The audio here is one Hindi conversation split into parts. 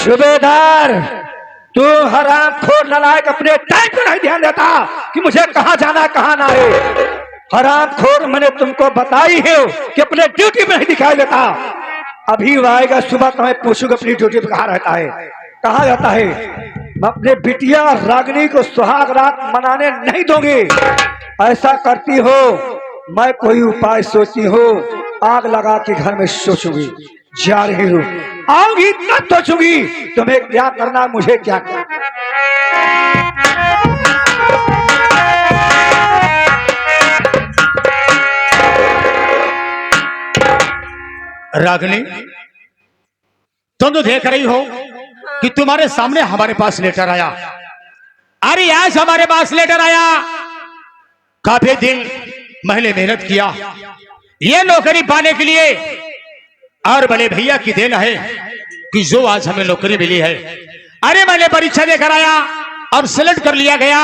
सूबेदार, तू हराम खोर नालायक अपने टाइम पर नहीं ध्यान देता कि मुझे कहाँ जाना कहाँ ना है। हराम खोर, मैंने तुमको बताई है कि अपने ड्यूटी में नहीं दिखाई देता। अभी वो आएगा सुबह तो मैं पूछूंगा अपनी ड्यूटी पर कहाँ रहता है, कहाँ जाता है। मैं अपने बिटिया रागिनी को सुहाग रात मनाने नहीं दूंगी। ऐसा करती हो मैं कोई उपाय सोचती हूँ, आग लगा के घर में सोचूंगी। जा रही हूँ, आऊंगी तब सोचूंगी तुम्हें क्या करना मुझे क्या करना। रागिनी, तुम तो देख रही हो कि तुम्हारे सामने हमारे पास लेटर आया। अरे आज हमारे पास लेटर आया। काफी दिन मैंने मेहनत किया ये नौकरी पाने के लिए, और बड़े भैया की देन है कि जो आज हमें नौकरी मिली है। अरे मैंने परीक्षा देकर आया और सिलेक्ट कर लिया गया।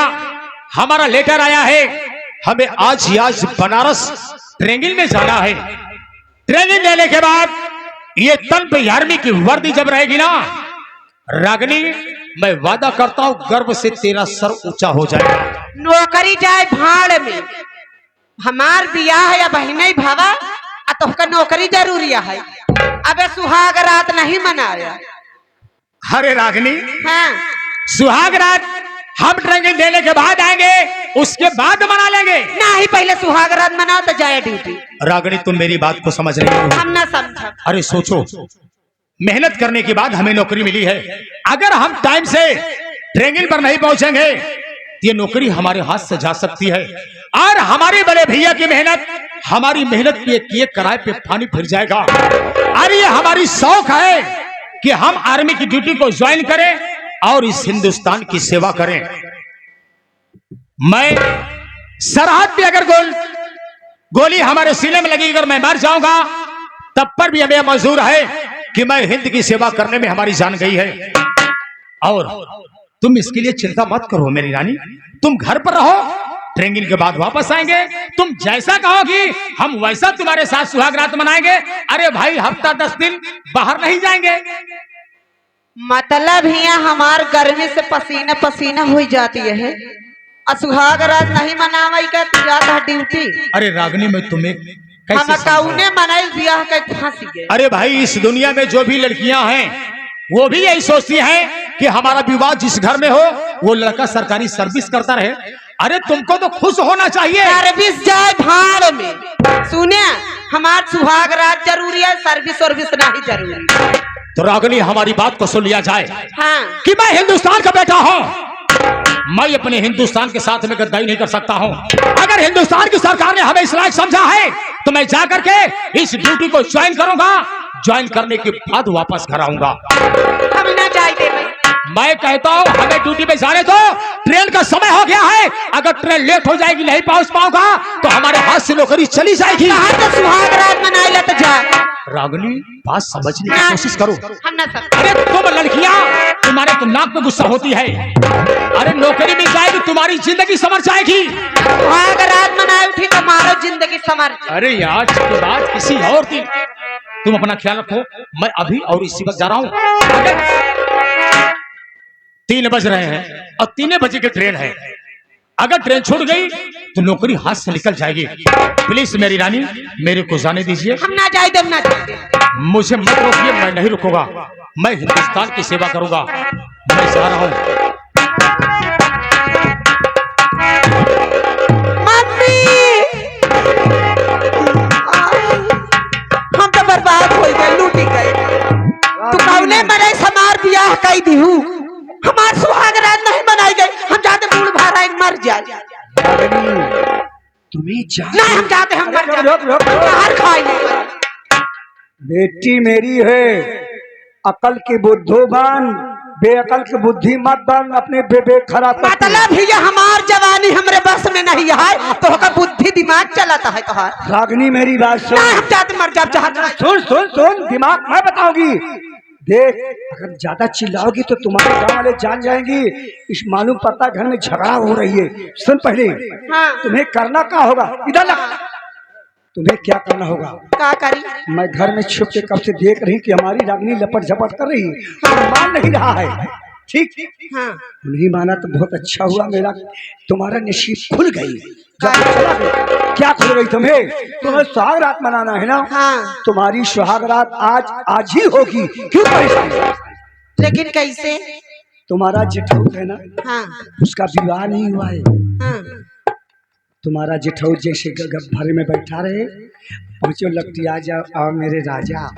हमारा लेटर आया है, हमें आज ही आज बनारस ट्रेनिंग में जाना है। ट्रेनिंग लेने के बाद ये तन पे आर्मी की वर्दी जब रहेगी ना रागिनी, मैं वादा करता हूं गर्व से तेरा सर ऊंचा हो जाएगा। नौकरी जाए भाड़ में, हमार बियाह है या बहने भावा तो नौकरी जरूरी है। अबे सुहाग रात नहीं मनाया। अरे रागिनी, हाँ, सुहाग रात हम ट्रेनिंग देने के बाद आएंगे, उसके बाद मना लेंगे। नहीं, पहले सुहाग रात मनाओ तो जाए ड्यूटी। रागिनी, तुम मेरी बात को समझ रही हो? हम ना समझा। अरे सोचो, मेहनत करने के बाद हमें नौकरी मिली है। अगर हम टाइम से ट्रेनिंग पर नहीं पहुंचेंगे ये नौकरी हमारे हाथ से जा सकती है। और हमारे बड़े भैया की मेहनत, हमारी मेहनत पे किए किराए पे पानी फिर जाएगा। अरे ये हमारी शौक है कि हम आर्मी की ड्यूटी को ज्वाइन करें और इस हिंदुस्तान की सेवा करें। मैं सरहद पे अगर गोली हमारे सीने में लगी अगर मैं मर जाऊंगा तब पर भी हमें मंजूर है कि मैं हिंद की सेवा करने में हमारी जान गई है। और तुम इसके लिए चिंता मत करो मेरी रानी, तुम घर पर रहो, ट्रेनिंग के बाद वापस आएंगे। तुम जैसा कहोगी हम वैसा तुम्हारे साथ सुहाग रात मनाएंगे। अरे भाई, हफ्ता 10 दिन बाहर नहीं जाएंगे। मतलब ही हमार गर्मी से पसीना पसीना हो जाती है और सुहाग रात नहीं मनावई का तू जाता ड्यूटी। अरे रागिनी, मैं तुम्हें हम कौने मनाई बियाह के फांसी गए। अरे भाई, इस दुनिया में जो भी लड़कियां हैं वो भी यही सोचती हैं कि हमारा विवाह जिस घर में हो वो लड़का सरकारी सर्विस करता रहे। अरे तुमको तो खुश होना चाहिए। सर्विस जाए भाड़ में। सुने, हमार सुहाग रात जरूरी है, सर्विस सर्विस नहीं जरूरी। तो रागिनी, हमारी बात को सुन लिया जाए। हाँ, कि मैं हिंदुस्तान का बेटा हूँ, मैं अपने हिंदुस्तान के साथ में गद्दारी नहीं कर सकता हूँ। अगर हिंदुस्तान की सरकार ने हमें इस लायक समझा है तो मैं जाकर के इस ड्यूटी को ज्वाइन करूंगा। ज्वाइन करने के बाद वापस घर आऊंगा। हम ना चाहते भाई। मैं कहता हूँ हमें ड्यूटी पे जाने दो, ट्रेन का समय हो गया है। अगर ट्रेन लेट हो जाएगी, नहीं पहुंच पाऊंगा तो हमारे हाथ से नौकरी चली जाएगी। कहाँ तो सुहाग रात मनाई तो जा। रागिनी, बात समझने की कोशिश करो। हम ना समझ। अरे तुम लड़कियां, तुम्हारे तो नाक में गुस्सा होती है। अरे नौकरी मिल जाएगी, तुम्हारी जिंदगी संवर जाएगी। सुहाग रात मनाई उठी तो मारो जिंदगी संवर। अरे आज के बाद किसी और दिन तुम अपना ख्याल रखो। मैं अभी और इसी वक्त जा रहा हूँ। 3 बज रहे हैं और 3 बजे की ट्रेन है। अगर ट्रेन छूट गई तो नौकरी हाथ से निकल जाएगी। प्लीज मेरी रानी, मेरे को जाने दीजिए। हम ना जाए ना जाए। मुझे मत रोकिए, मैं नहीं रुकूंगा। मैं हिंदुस्तान की सेवा करूंगा। मैं जा रहा हूँ। मम्मी, हम तो बर्बाद हो गए, लूटी गए। तू कौने मरे समार बियाह कई दी हूँ, हमार सुहाग रात नहीं मनाई गई। हम जाते मूल भारा मर जाए। तुम्हें नहीं, हम जाते हम मर रोक बाहर खाए नहीं। बेटी मेरी है, अकल की बुद्धोबान, बेअकल की बुद्धि मत बन, अपने बेबे खराब मतलब ही हमार जवानी हमरे बस में नहीं है तो का बुद्धि दिमाग चलाता है तोहार। रागिनी, मेरी बात सुन। नहीं, हम जाते मर जाब चाहते। सुन सुन सुन, दिमाग मैं बताऊंगी। देख, अगर ज्यादा चिल्लाओगी तो तुम्हारे गांव वाले जान जाएंगी। इस मालूम पड़ता घर में झगड़ा हो रही है। सुन पहले, हाँ। तुम्हें करना क्या होगा, इधर लग। तुम्हें क्या करना होगा? का करी? मैं घर में छुप के कब से देख रही कि हमारी रागनी लपट झपट कर रही, मान नहीं रहा है। ठीक, हाँ नहीं माना तो बहुत अच्छा हुआ, मेरा तुम्हारा नसीब खुल गई। जब चला गया, क्या खुल गई? तुम्हें सुहाग रात मनाना है ना? हाँ। तुम्हारी सुहाग रात आज ही होगी। क्यों परेशान? लेकिन कैसे? तुम्हारा जेठऊ है ना, हाँ उसका विवाह नहीं हुआ है। हाँ तुम्हारा जेठऊ जैसे भरे में बैठा रहे, पहुंचो लगती आ जाओ, आओ मेरे राजा,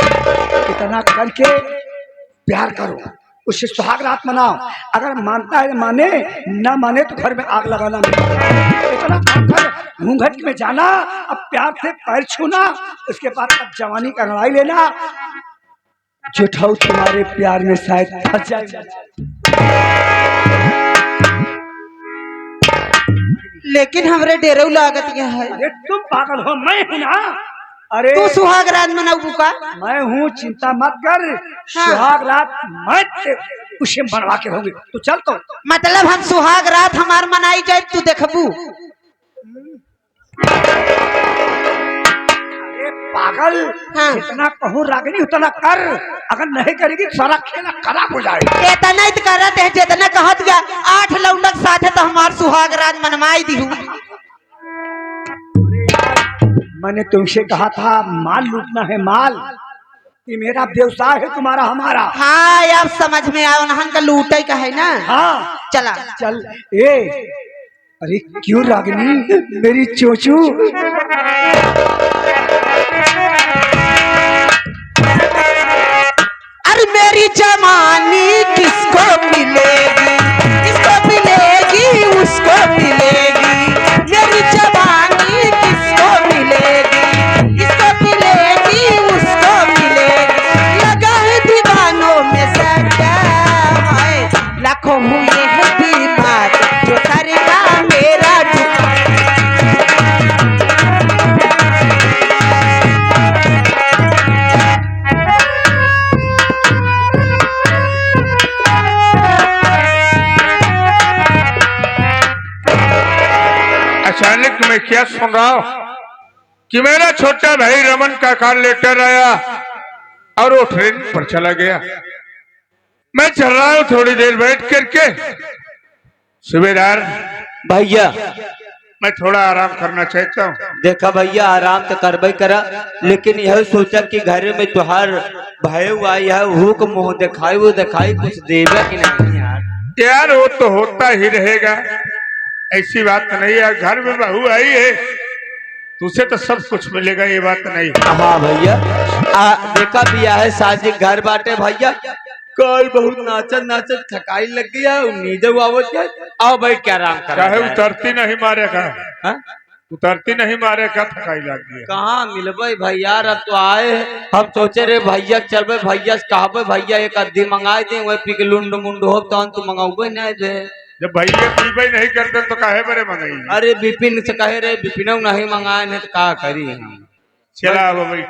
इतना करके प्यार करो, उससे सुहाग रात मनाओ। अगर मानता है माने, ना माने तो घर में आग लगाना। इतना कर घूंघट में जाना, अब प्यार से पैर छूना, उसके बाद अब जवानी का लड़ाई लेना। जेठऊ तुम्हारे प्यार में शायद फंस जाएगा। लेकिन हमरे डेरऊ लागत यह है। अरे तुम पागल हो, मैं हूं ना। अरे तू सुहाग रात मनाऊ का? मैं हूँ, चिंता मत कर। सुहाग रात मैं उसे बनवा के रहूंगी। तू चल तो। मतलब हम सुहाग रात हमार मनाई जाए, तू देखबू? अरे पागल, हाँ। जितना कहूँ रागिनी उतना कर, अगर नहीं करेगी तो सारा खेला खराब हो जाएगा। इतना ही करत है जितना कहत गया। 8 लौंडक साथे तो हमार सुहाग रात मनवाई दी हूँ। मैंने तुमसे कहा था माल लूटना है, माल। ये मेरा व्यवसाय है, तुम्हारा हमारा। हाँ अब समझ में आया, उन्हन का लूटे का है ना। हाँ चला चल। अरे क्यों रागिनी, मेरी चोचू? अरे मेरी जवानी किसको मिलेगी? इसको मिलेगी, उसको मिलेगी। मेरी जवानी किसको मिलेगी? इसको मिलेगी, उसको मिलेगी। लगा है दीवानों में सट्टा है, लाखों हुए हैं बीमार, जो करेगा मेरा अचानक मैं क्या सुन रहा हूं कि मेरा छोटा भाई रमन का कार लेटर आया और वो ट्रेन पर चला गया। मैं चल रहा हूं थोड़ी देर बैठ करके। सूबेदार भैया मैं थोड़ा आराम करना चाहता हूँ। देखा भैया, आराम तो करबे करा, लेकिन यह सोचा कि घर में तुहार भाई हुआ है, वो को मुंह दिखाई, वो दिखाई कुछ देवे कि नहीं यार? यार वो तो होता ही रहेगा, ऐसी बात नहीं है। घर में बहू आई है, तुझे तो सब कुछ मिलेगा, ये बात नहीं। हाँ भैया, देखा भी है शादी घर बाटे भैया, कल बहुत नाचत नाचत थकाई लग गया, नींद आवत है। आओ बैठ के आराम कर। चाहे उतरती नहीं मारेगा, हाँ? उतरती नहीं मारेगा, थकाई लग गया। कहाँ मिलबे भैया? अब तो आए, हम सोचे रे भैया चलबे, भैया से कहबे भैया एक अद्धी मंगाए दे, वही पी के लुंड मुंड हो तो मंगाऊबे नहीं दे। जब भैया पीबे नहीं करते तो काहे बरे मंगाई? अरे विपिन से कहे रे, विपिन नहीं मंगाए नहीं तो क्या करी हम? चला अब भाई।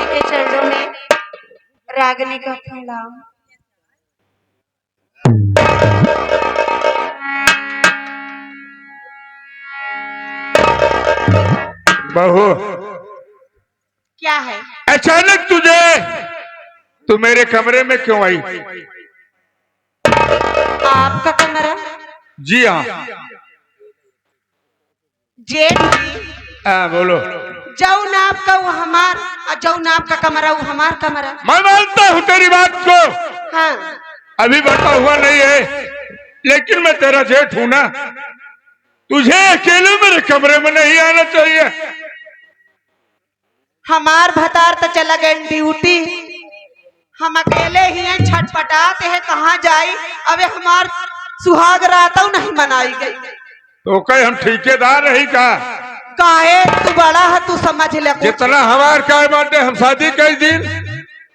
के चरणों में रागनी का प्रणाम। बहू क्या है? अचानक तू मेरे कमरे में क्यों आई? आपका कमरा? जी हाँ। जेठ हाँ बोलो। जौन आपका वो हमार, और जौन आपका कमरा वो हमार कमरा। मैं मानता हूँ तेरी बात को, हाँ अभी बता हुआ नहीं है, लेकिन मैं तेरा जेठ हूं ना, तुझे अकेले मेरे कमरे में नहीं आना चाहिए। हमार भतार तो चला गए ड्यूटी, हम अकेले ही हैं, छटपटाते हैं कहाँ जाई। अबे हमार सुहाग रात नहीं मनाई गई। तो कहीं हम ठेकेदार नहीं का काहे तू बड़ा है, तू समझ ले कुछ। जितना हमार काय बाटे हम शादी कई दिन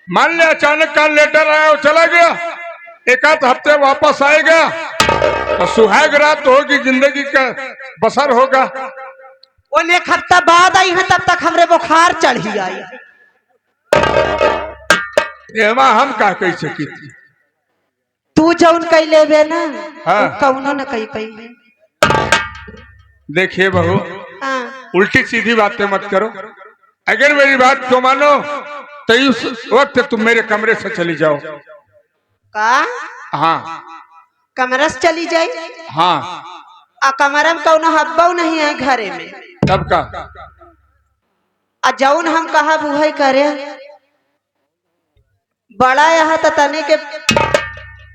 मान ले अचानक का लेटर आया और चला गया, एक आध हफ्ते वापस आएगा तो सुहाग रात होगी, जिंदगी का बसर होगा। ओने एक हफ्ता बाद आई है, तब तक हमरे बुखार चढ़ी आई। एमा हम का कह सकी थी। तू जौन कई लेबे ना, हाँ। कौनो न कई पई। देखिए बहू, हाँ। उल्टी सीधी बातें मत करो। अगर मेरी बात को मानो तो उस वक्त तुम मेरे कमरे से चली जाओ। का हाँ कमरा से चली जाई? हाँ। आ कमरा में कौनो हब्बा नहीं है घरे में। तब का आ जौन हम कहा वही करे। बड़ा यहाँ तो तने के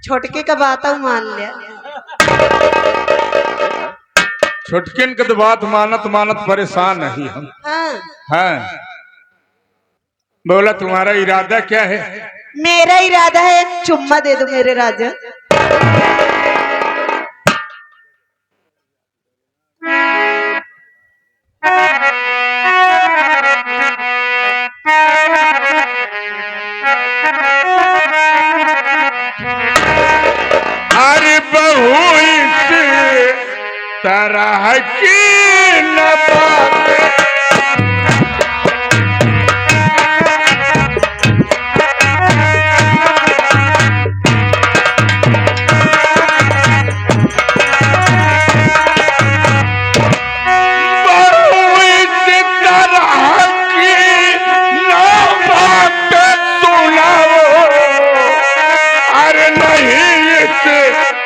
छोटके का बात मान लिया। छोटकिन के तो बात मानत मानत परेशान नहीं हम। हाँ। हाँ बोला, तुम्हारा इरादा क्या है? मेरा इरादा है एक चुम्मा दे दो मेरे राजा। अरे बहू इस तरह की न बात,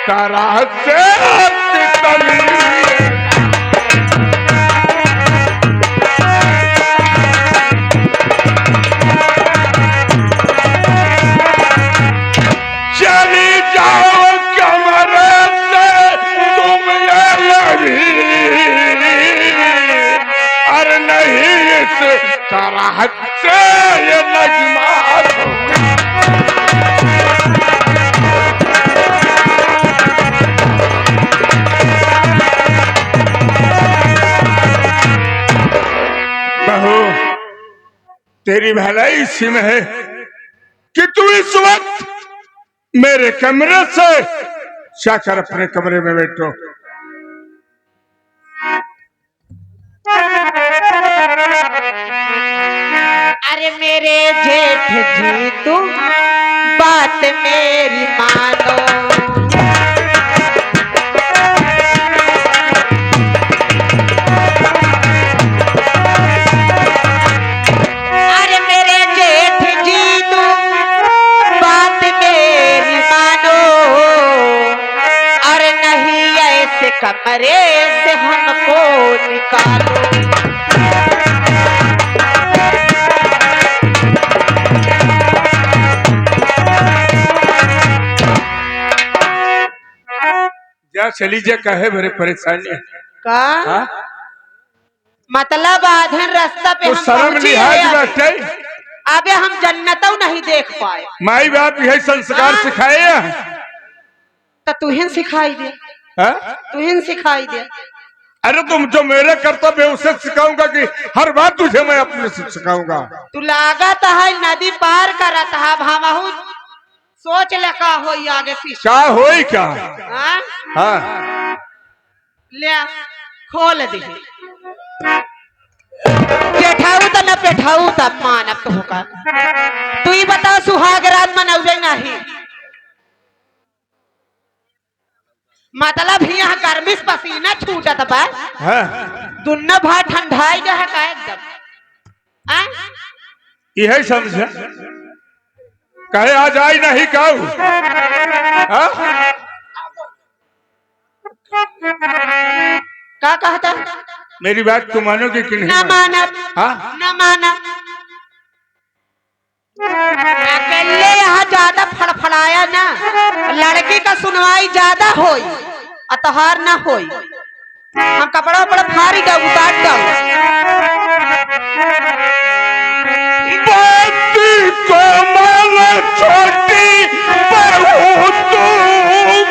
तरह से चली जाओ कमरे से तुम ये लगी, और नहीं इस तरह से ये नगमा तेरी भलाई इसी में है कि तू इस वक्त मेरे कमरे से जाकर अपने कमरे में बैठो। अरे मेरे जेठ जी तुम बात मेरी मानो। कमरे से हमको निकालो। जा चली जा, कहे मेरे परेशानी का हाँ? मतलब आधन रास्ता पे हम शर्म लिहाज बैठे, अबे हम जन्नतों नहीं देख पाए। माई बाप यही संस्कार सिखाए हैं? तो तू ही सिखाई दे। तू ही सिखाई दे। अरे तुम जो मेरे कर्तव्य है उसे सिखाऊंगा कि हर बात तुझे मैं अपने से सिखाऊंगा? तू लागत है नदी पार करत है, भामाहू सोच ले का होई आगे पीछे। क्या होई क्या? हाँ ले खोल दे। पेठाऊ तो न पेठाऊ तब मानब तो होगा। तू ही बताओ सुहाग रात मनौबे नहीं, मतलब यहाँ गर्मी से पसीना छूटत बा। दुन्ना भाई ठंडाई जो है का एकदम। यही समझा कहे आज आई नहीं कहू। का कहता? मेरी बात तू मानोगे कि नहीं? ना मानब। ना मानब। अकेले यहाँ ज्यादा फड़फड़ाया ना, लड़की का सुनवाई ज्यादा होई अतहार ना होई। हम कपड़ा उपड़ा फाड़ी दो, उतार दो। छोटी बहू तू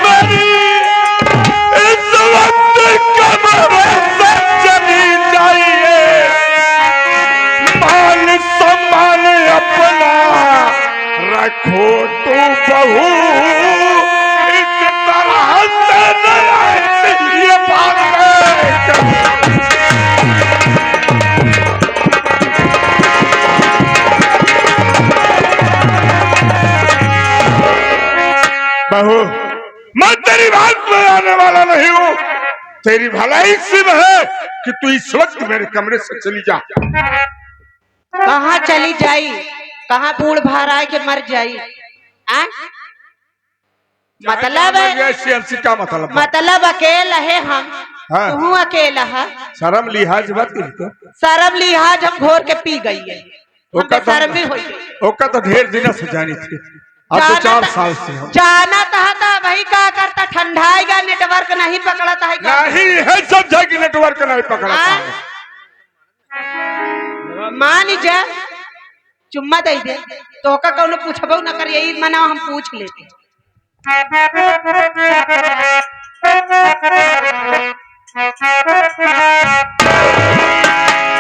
मेरी इस वक्त कमरे से चली जाइए। तू बहू इस तरह से नहीं, ये बात है। बहू, मैं तेरी बात में आने वाला नहीं हूँ। तेरी भलाई सिर्फ है कि तू इस वक्त मेरे कमरे से चली जा। कहाँ चली जाई? कहाँ बूढ़ भारा के मर जाई? आ? मतलब क्या मतलब? मतलब अकेला है हम। हाँ। तू अकेला है। शर्म लिहाज बात तो शर्म लिहाज हम घोर के पी गई है। ओका हमें शर्म भी हो गई। ओका तो ढेर दिनों से जानी थी, अब तो 4 साल से हम जाना था भाई का करता ठंडाएगा नेटवर्क नहीं पकड़ता है क्या? नहीं है, सब जगह नेटवर्क नहीं पकड़ा है। मान जा चुम्मा दे दे तो का कौन पूछबो न कर, यही मना हम पूछ लेते।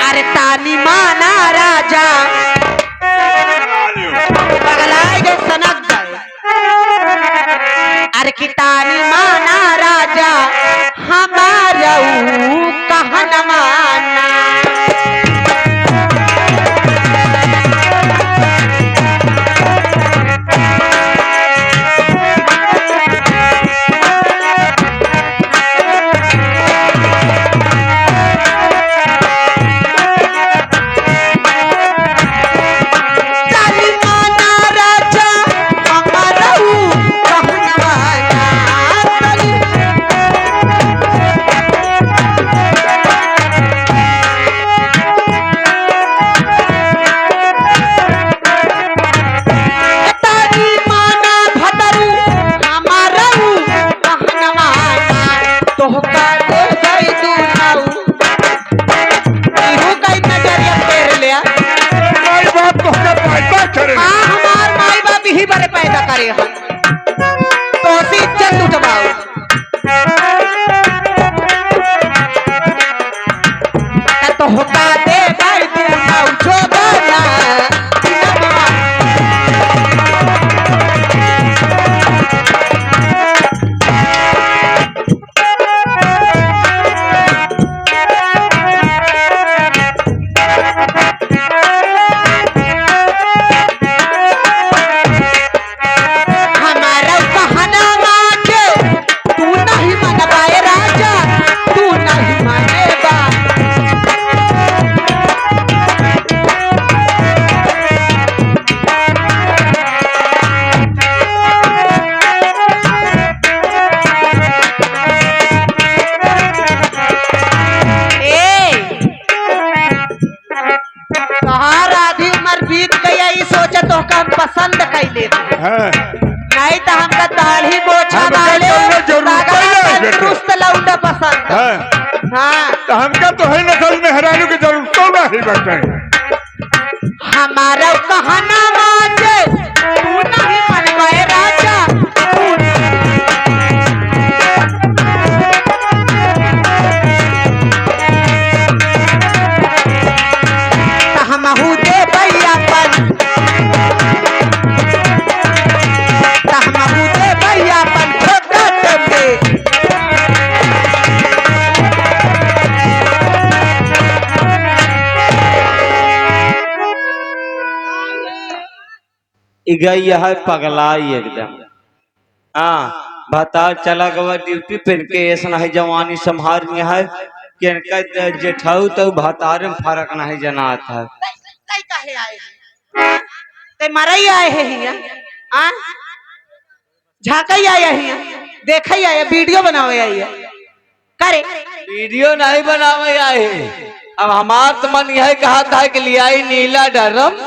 अरे तानी माना राजा पगलाए गए सनक गए। अरे की तानी माना राजा हमारा कहन माना। पैदा करे हम तो इज्जत उठवाओ। तो होता दे भाई तू जो गाना पसंद कैले नहीं तो हमका दाढ़ी मोछा वाले दुरुस्त लौंडा पसंद। हाँ तो हमका तो है नस्ल में हराने की जरूरत तो नहीं बटे। हमारा कहना माने तू नहीं मनवाए राजा। हमहू दे भैयापन गई है पगलाई एकदम। हाँ बता चला गवा ड्यूटी पेन के ऐसा नहीं जवानी संभार में है कि इनका जेठाऊ तो भतार में फर्क नहीं जना था। काहे आए हैं ते मरई आए हैं हिया आ झाकई आए हैं देखई आए वीडियो बनावे आए करे वीडियो नहीं बनावे आए। अब हमार तो मन यह कहा था कि लिया नीला डरम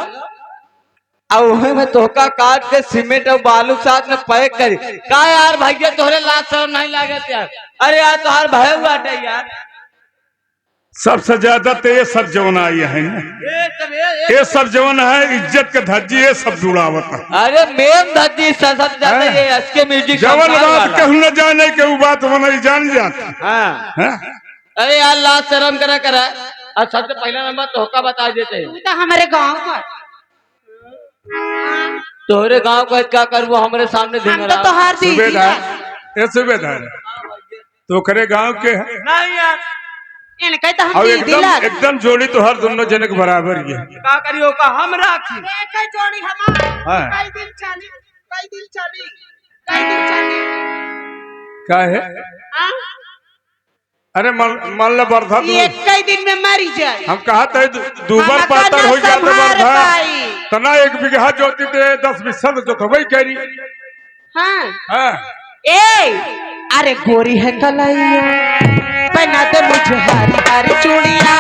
और में तोहका काट के सीमेंट और बालू साथ में पैक करी का यार भैया तोहरे लाज शर्म नहीं लागत यार। अरे यार तोहार भय हुआ यार। सबसे ज्यादा तो ये सब जवन आई है ये सब जवन है इज्जत के धज्जी ये सब जुड़ावत है। अरे मेन धज्जी सब ज्यादा ये इसके म्यूजिक जवन बात कहूं न जाने के वो बात वही जान जाता। हाँ अरे यार लाज शर्म करा करा। और सबसे पहला नंबर तोहका बता देते तू तो हमारे गांव का तोहरे गांव का क्या करूँ हमारे सामने हम तो धिंगरा तोहार दीदी सूबेदार है। ये सूबेदार तोखरे गांव के है नहीं यार इनके तो हम और दीदी एकदम लग एकदम जोड़ी तो हर दोनों जनक बराबर ही है। का करियो का हम राखी जोड़ी हमार हाँ। कई दिन चली कई दिन चली कई दिन चली क्या है हाँ? अरे मान लो बर्धा तू ये कई दिन में मरी जाए हम कहा था दूबर हम पातर कना हो जाते संभार बर्धा पाई। तना 1 बीघा जोती थे 10 बीघा जो तो वही कह रही हाँ हाँ ए अरे गोरी है कलैया पहना दे मुझे हरी हरी चूड़िया